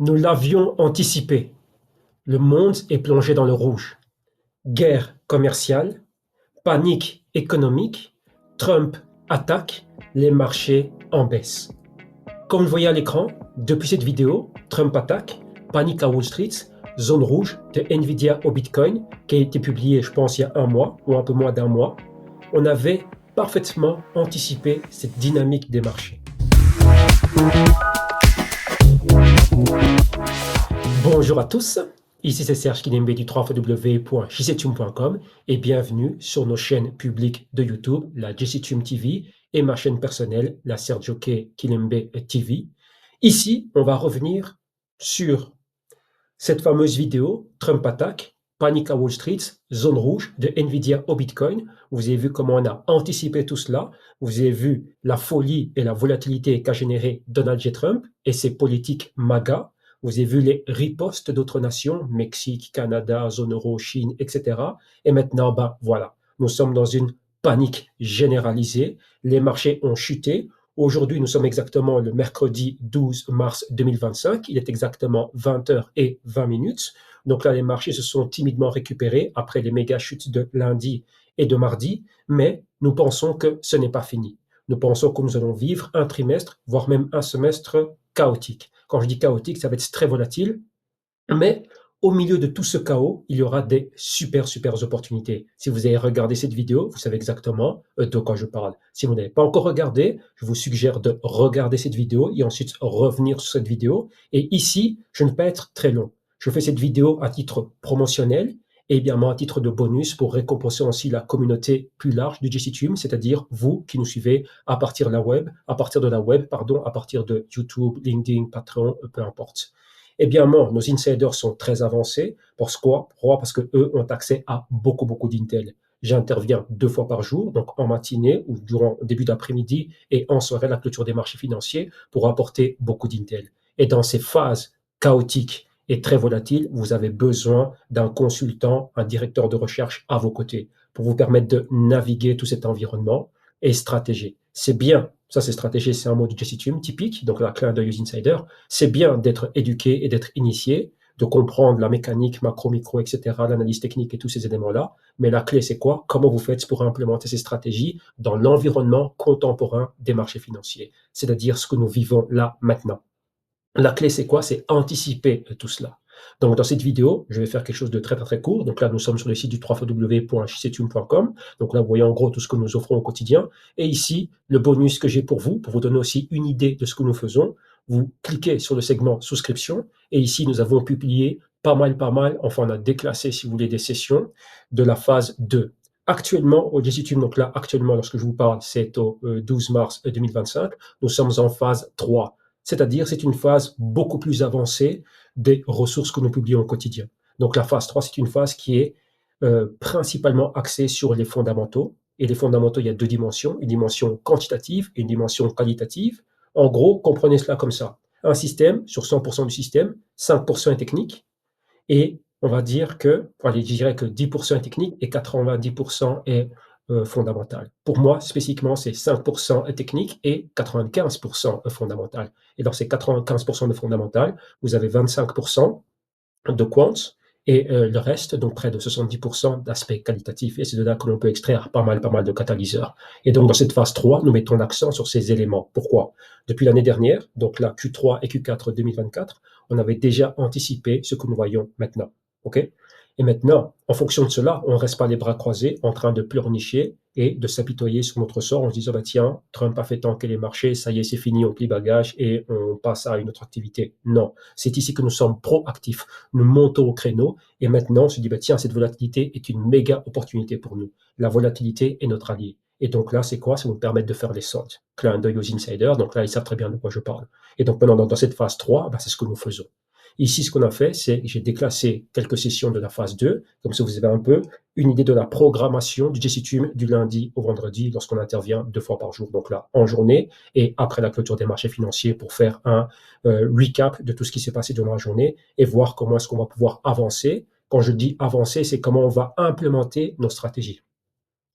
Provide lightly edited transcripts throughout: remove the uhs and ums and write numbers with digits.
Nous l'avions anticipé. Le monde est plongé dans le rouge. Guerre commerciale, panique économique, Trump attaque, les marchés en baisse. Comme vous le voyez à l'écran, depuis cette vidéo, Trump attaque, panique à Wall Street, zone rouge de Nvidia au Bitcoin, qui a été publiée, je pense, il y a un mois ou un peu moins d'un mois, on avait parfaitement anticipé cette dynamique des marchés. Bonjour à tous, ici c'est Serge Kinembe du www.jctube.com et bienvenue sur nos chaînes publiques de YouTube, la JCTube TV et ma chaîne personnelle, la Sergio K. Kinembe TV. Ici, on va revenir sur cette fameuse vidéo, Trump attaque, panique à Wall Street, zone rouge de Nvidia au Bitcoin. Vous avez vu comment on a anticipé tout cela. Vous avez vu la folie et la volatilité qu'a généré Donald J. Trump et ses politiques MAGA. Vous avez vu les ripostes d'autres nations, Mexique, Canada, zone euro, Chine, etc. Et maintenant, voilà, nous sommes dans une panique généralisée. Les marchés ont chuté. Aujourd'hui, nous sommes exactement le mercredi 12 mars 2025. Il est exactement 20h20. Donc là, les marchés se sont timidement récupérés après les méga chutes de lundi et de mardi. Mais nous pensons que ce n'est pas fini. Nous pensons que nous allons vivre un trimestre, voire même un semestre chaotique. Quand je dis chaotique, ça va être très volatile. Mais au milieu de tout ce chaos, il y aura des super opportunités. Si vous avez regardé cette vidéo, vous savez exactement de quoi je parle. Si vous n'avez pas encore regardé, je vous suggère de regarder cette vidéo et ensuite revenir sur cette vidéo. Et ici, je ne vais pas être très long. Je fais cette vidéo à titre promotionnel et également à titre de bonus pour récompenser aussi la communauté plus large du JCTube, c'est-à-dire vous qui nous suivez à partir de la web, à partir de YouTube, LinkedIn, Patreon, peu importe. Eh bien, non, nos insiders sont très avancés. Pourquoi? Parce qu'eux ont accès à beaucoup d'Intel. J'interviens 2 fois par jour, donc en matinée ou durant le début d'après-midi et en soirée à la clôture des marchés financiers pour apporter beaucoup d'Intel. Et dans ces phases chaotiques et très volatiles, vous avez besoin d'un consultant, un directeur de recherche à vos côtés pour vous permettre de naviguer tout cet environnement et stratégie. C'est bien, ça c'est stratégie, c'est un mot du JCTube typique, donc la clin d'œil aux insiders. C'est bien d'être éduqué et d'être initié, de comprendre la mécanique, macro, micro, etc., l'analyse technique et tous ces éléments-là. Mais la clé, c'est quoi? Comment vous faites pour implémenter ces stratégies dans l'environnement contemporain des marchés financiers, c'est-à-dire ce que nous vivons là maintenant. La clé, c'est quoi? C'est anticiper tout cela. Donc, dans cette vidéo, je vais faire quelque chose de très court. Donc là, nous sommes sur le site du www.jctube.com. Donc là, vous voyez en gros tout ce que nous offrons au quotidien. Et ici, le bonus que j'ai pour vous donner aussi une idée de ce que nous faisons. Vous cliquez sur le segment souscription. Et ici, nous avons publié pas mal. Enfin, on a déclassé, si vous voulez, des sessions de la phase 2. Actuellement, au JCTube, donc là, actuellement, lorsque je vous parle, c'est au 12 mars 2025. Nous sommes en phase 3. C'est-à-dire, c'est une phase beaucoup plus avancée des ressources que nous publions au quotidien. Donc la phase 3, c'est une phase qui est principalement axée sur les fondamentaux. Et les fondamentaux, il y a 2 dimensions, une dimension quantitative et une dimension qualitative. En gros, comprenez cela comme ça. Un système, sur 100% du système, 5% est technique. Et on va dire que, allez, je dirais que 10% est technique et 90% est fondamental. Pour moi, spécifiquement, c'est 5% technique et 95% fondamental. Et dans ces 95% de fondamental, vous avez 25% de quant et le reste, donc près de 70% d'aspect qualitatif. Et c'est de là que l'on peut extraire pas mal de catalyseurs. Et donc, dans cette phase 3, nous mettons l'accent sur ces éléments. Pourquoi? Depuis l'année dernière, donc la Q3 et Q4 2024, on avait déjà anticipé ce que nous voyons maintenant. OK? Et maintenant, en fonction de cela, on ne reste pas les bras croisés en train de pleurnicher et de s'apitoyer sur notre sort en se disant, tiens, Trump a fait tanker les marchés, ça y est, c'est fini, on plie bagage et on passe à une autre activité. Non, c'est ici que nous sommes proactifs. Nous montons au créneau et maintenant on se dit, tiens, cette volatilité est une méga opportunité pour nous. La volatilité est notre allié. Et donc là, c'est quoi? Ça nous permet de faire les soldes. Clin d'œil aux insiders, donc là, ils savent très bien de quoi je parle. Et donc maintenant, dans cette phase 3, c'est ce que nous faisons. Ici, ce qu'on a fait, c'est que j'ai déclassé quelques sessions de la phase 2, comme ça vous avez un peu une idée de la programmation du JCTube du lundi au vendredi lorsqu'on intervient 2 fois par jour, donc là en journée et après la clôture des marchés financiers pour faire un recap de tout ce qui s'est passé durant la journée et voir comment est-ce qu'on va pouvoir avancer. Quand je dis avancer, c'est comment on va implémenter nos stratégies.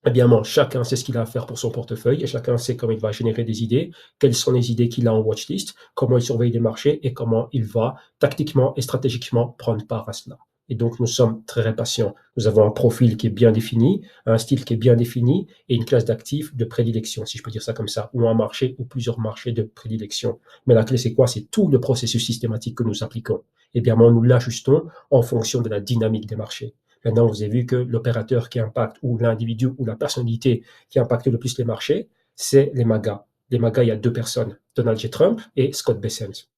Évidemment, chacun sait ce qu'il a à faire pour son portefeuille et chacun sait comment il va générer des idées, quelles sont les idées qu'il a en watchlist, comment il surveille les marchés et comment il va tactiquement et stratégiquement prendre part à cela. Et donc, nous sommes très patients. Nous avons un profil qui est bien défini, un style qui est bien défini et une classe d'actifs de prédilection, si je peux dire ça comme ça, ou un marché ou plusieurs marchés de prédilection. Mais la clé, c'est quoi? C'est tout le processus systématique que nous appliquons. Et bien, nous l'ajustons en fonction de la dynamique des marchés. Maintenant, vous avez vu que l'opérateur qui impacte ou l'individu ou la personnalité qui impacte le plus les marchés, c'est les MAGA. Les MAGA, il y a deux personnes, Donald J. Trump et Scott Bessent.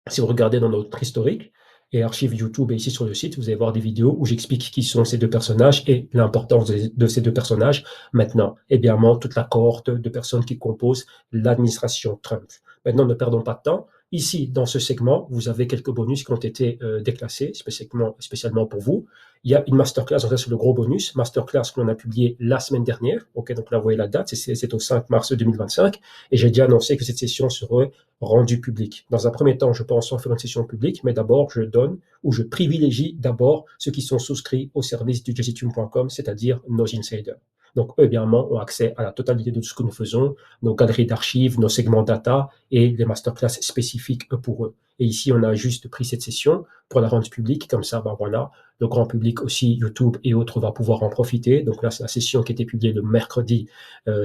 Si vous regardez dans notre historique et archives YouTube et ici sur le site, vous allez voir des vidéos où j'explique qui sont ces deux personnages et l'importance de ces deux personnages. Maintenant, évidemment, toute la cohorte de personnes qui composent l'administration Trump. Maintenant, ne perdons pas de temps. Ici, dans ce segment, vous avez quelques bonus qui ont été déclassés spécialement pour vous. Il y a une masterclass, donc ça c'est le gros bonus, masterclass que l'on a publié la semaine dernière. Ok, donc là vous voyez la date, c'est au 5 mars 2025. Et j'ai déjà annoncé que cette session serait rendue publique. Dans un premier temps, je pense en faire une session publique, mais d'abord je donne ou je privilégie d'abord ceux qui sont souscrits au service du jessitune.com, c'est-à-dire nos insiders. Donc, eux, évidemment, ont accès à la totalité de tout ce que nous faisons, nos galeries d'archives, nos segments data et les masterclass spécifiques pour eux. Et ici, on a juste pris cette session pour la rendre publique, comme ça, voilà, le grand public aussi, YouTube et autres, va pouvoir en profiter. Donc là, c'est la session qui a été publiée le mercredi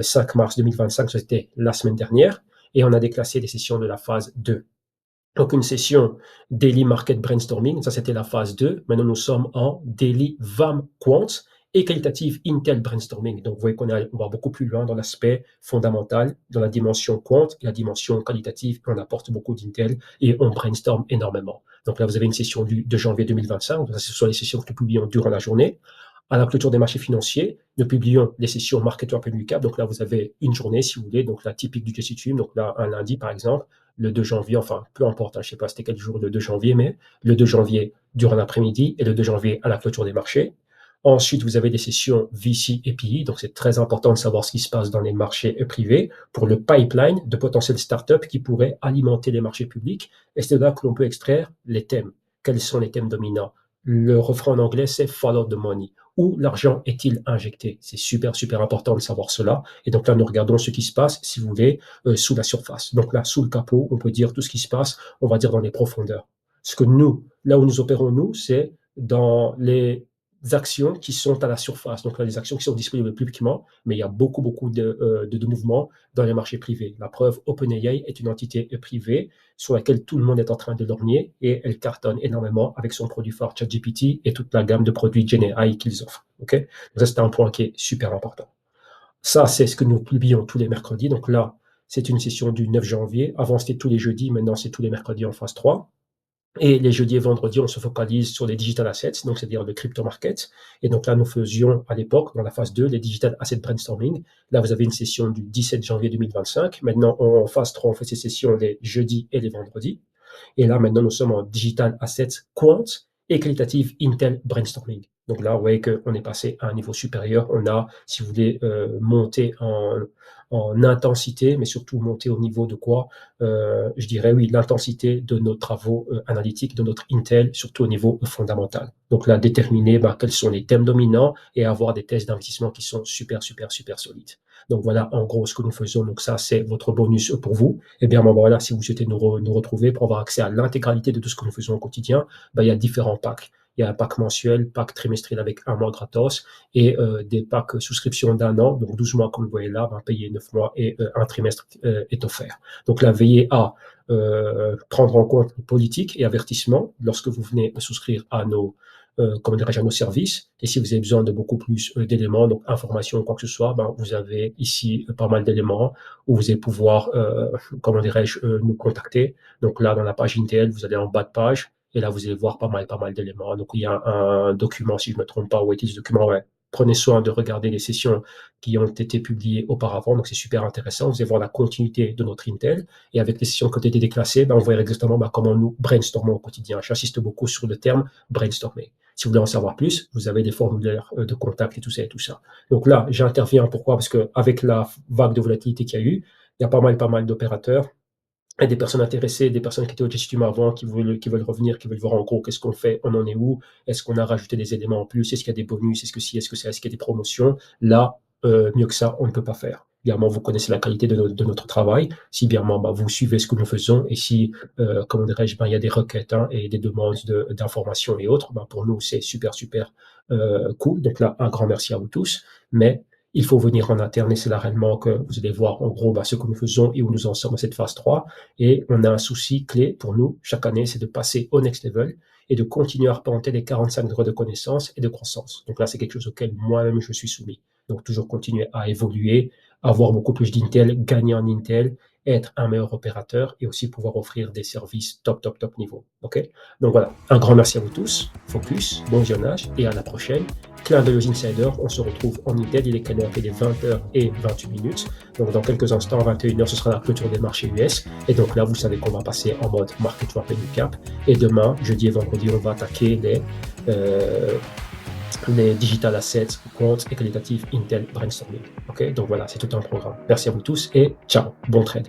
5 mars 2025, c'était la semaine dernière, et on a déclassé les sessions de la phase 2. Donc une session Daily Market Brainstorming, ça c'était la phase 2. Maintenant nous sommes en Daily VAM Quant et qualitative Intel Brainstorming. Donc vous voyez on va beaucoup plus loin dans l'aspect fondamental, dans la dimension quant et la dimension qualitative. On apporte beaucoup d'Intel et on brainstorm énormément. Donc là vous avez une session de janvier 2025. Donc, ce sont les sessions que nous publions durant la journée. À la clôture des marchés financiers, nous publions les sessions Market Wrap et Recap. Donc là, vous avez une journée, si vous voulez, donc la typique du Jessitune. Donc là, un lundi, par exemple, le 2 janvier, enfin, peu importe, je ne sais pas c'était quel jour le 2 janvier, mais le 2 janvier durant l'après-midi et le 2 janvier à la clôture des marchés. Ensuite, vous avez des sessions VC et PI, donc c'est très important de savoir ce qui se passe dans les marchés privés pour le pipeline de potentielles startups qui pourraient alimenter les marchés publics. Et c'est là que l'on peut extraire les thèmes. Quels sont les thèmes dominants? Le refrain en anglais, c'est follow the money. Où l'argent est-il injecté? C'est super, super important de savoir cela. Et donc là, nous regardons ce qui se passe, si vous voulez, sous la surface. Donc là, sous le capot, on peut dire tout ce qui se passe, on va dire dans les profondeurs. Ce que nous, là où nous opérons, nous, c'est dans les actions qui sont à la surface. Donc là, les actions qui sont disponibles publiquement, mais il y a beaucoup, beaucoup de mouvements dans les marchés privés. La preuve, OpenAI est une entité privée sur laquelle tout le monde est en train de lorgner et elle cartonne énormément avec son produit phare ChatGPT et toute la gamme de produits GenAI qu'ils offrent. Okay, donc ça, c'est un point qui est super important. Ça, c'est ce que nous publions tous les mercredis. Donc là, c'est une session du 9 janvier. Avant, c'était tous les jeudis. Maintenant, c'est tous les mercredis en phase 3. Et les jeudis et vendredis, on se focalise sur les digital assets, donc c'est-à-dire le crypto market. Et donc là, nous faisions à l'époque, dans la phase 2, les digital asset brainstorming. Là, vous avez une session du 17 janvier 2025. Maintenant, en phase 3, on fait ces sessions les jeudis et les vendredis. Et là, maintenant, nous sommes en digital assets quant et qualitative Intel brainstorming. Donc là, vous voyez qu'on est passé à un niveau supérieur. On a, si vous voulez, monté en intensité, mais surtout monter au niveau de quoi? Je dirais oui, l'intensité de nos travaux analytiques, de notre Intel, surtout au niveau fondamental. Donc là, déterminer quels sont les thèmes dominants et avoir des tests d'investissement qui sont super, super, super solides. Donc voilà, en gros, ce que nous faisons. Donc ça, c'est votre bonus pour vous. Et bien, voilà, si vous souhaitez nous retrouver pour avoir accès à l'intégralité de tout ce que nous faisons au quotidien, il y a différents packs. Il y a un pack mensuel, pack trimestriel avec un mois gratos et des packs souscription d'un an, donc 12 mois comme vous voyez là, payer 9 mois et un trimestre est offert. Donc là, veillez à prendre en compte les politiques et avertissements lorsque vous venez souscrire à nos comment dirais-je, à nos services. Et si vous avez besoin de beaucoup plus d'éléments, donc informations ou quoi que ce soit, vous avez ici pas mal d'éléments où vous allez pouvoir, comment dirais-je, nous contacter. Donc là, dans la page Intel, vous allez en bas de page et là, vous allez voir pas mal d'éléments. Donc il y a un document, si je ne me trompe pas, où est-il ce document? Ouais. Prenez soin de regarder les sessions qui ont été publiées auparavant. Donc, c'est super intéressant. Vous allez voir la continuité de notre Intel. Et avec les sessions qui ont été déclassées, on voit exactement comment nous brainstormons au quotidien. J'insiste beaucoup sur le terme brainstormer. Si vous voulez en savoir plus, vous avez des formulaires de contact et tout ça et tout ça. Donc là, j'interviens. Pourquoi? Parce qu'avec la vague de volatilité qu'il y a eu, il y a pas mal d'opérateurs et des personnes intéressées, des personnes qui étaient au Gestum avant, qui veulent revenir, qui veulent voir en gros qu'est-ce qu'on fait, on est où, est-ce qu'on a rajouté des éléments en plus, est-ce qu'il y a des bonus, est-ce que si, est-ce que c'est, est-ce qu'il y a des promotions. Là, mieux que ça, on ne peut pas faire. Également, vous connaissez la qualité de notre travail. Si bien vous suivez ce que nous faisons et si, comment dirais-je, il y a des requêtes et des demandes d'informations et autres, pour nous, c'est super, super cool. Donc là, un grand merci à vous tous. Mais il faut venir en interne et c'est là réellement que vous allez voir en gros ce que nous faisons et où nous en sommes à cette phase 3. Et on a un souci clé pour nous chaque année, c'est de passer au next level et de continuer à arpenter les 45 degrés de connaissance et de croissance. Donc là, c'est quelque chose auquel moi-même je suis soumis. Donc toujours continuer à évoluer, avoir beaucoup plus d'intel, gagner en intel, être un meilleur opérateur et aussi pouvoir offrir des services top, top, top niveau. OK? Donc voilà, un grand merci à vous tous. Focus, bon visionnage et à la prochaine. Clin d'œil aux insiders, on se retrouve en Intel, il est quelle heure? Il est 20h28. Donc dans quelques instants, à 21h, ce sera la clôture des marchés US. Et donc là, vous savez qu'on va passer en mode market wrap et new cap. Et demain, jeudi et vendredi, on va attaquer les digital assets, comptes et qualitatifs Intel brainstorming. OK? Donc voilà, c'est tout un programme. Merci à vous tous et ciao, bon trade.